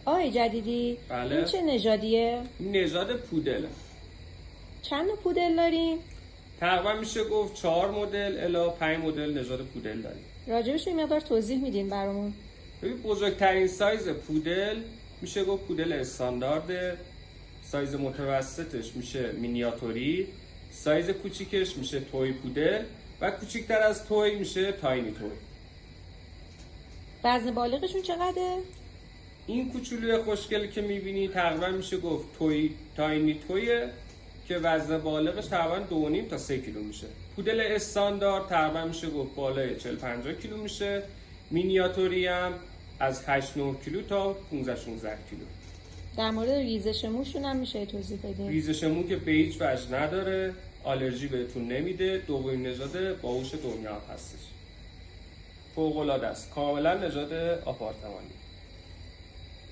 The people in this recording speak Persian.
آقای جدیدی، بله. این چه نژادیه؟ این نژاد پودله. چند نوع پودل داریم؟ تقریبا میشه گفت 4 مدل الی 5 مدل نژاد پودل داریم. راجبش یه مقدار توضیح میدین برامون؟ ببین بزرگترین سایز پودل میشه گفت پودل استاندارد، سایز متوسطش میشه مینیاتوری، سایز کوچیکش میشه توی پودل و کوچیکتر از توی میشه تاینی توی. وزن بالغشون چقدره؟ این کوچولوی خوشگلی که میبینی تقریبا میشه گفت تاینی تویه که وزن بالغش تقریبا 2.5 تا 3 کیلو میشه. پودل استاندارد تقریبا میشه گفت بالای 40-50 کیلو میشه. مینیاتوری هم از 8-9 کیلو تا 15-16 کیلو. در مورد ریزش موشون هم میشه توضیح بدین؟ ریزش مو که به هیچ وجه نداره، آلرژی بهتون نمیده، دومین نژاد باهوش دنیا هستش. فوق‌العاده است، کاملا نژاد آپارتمانی.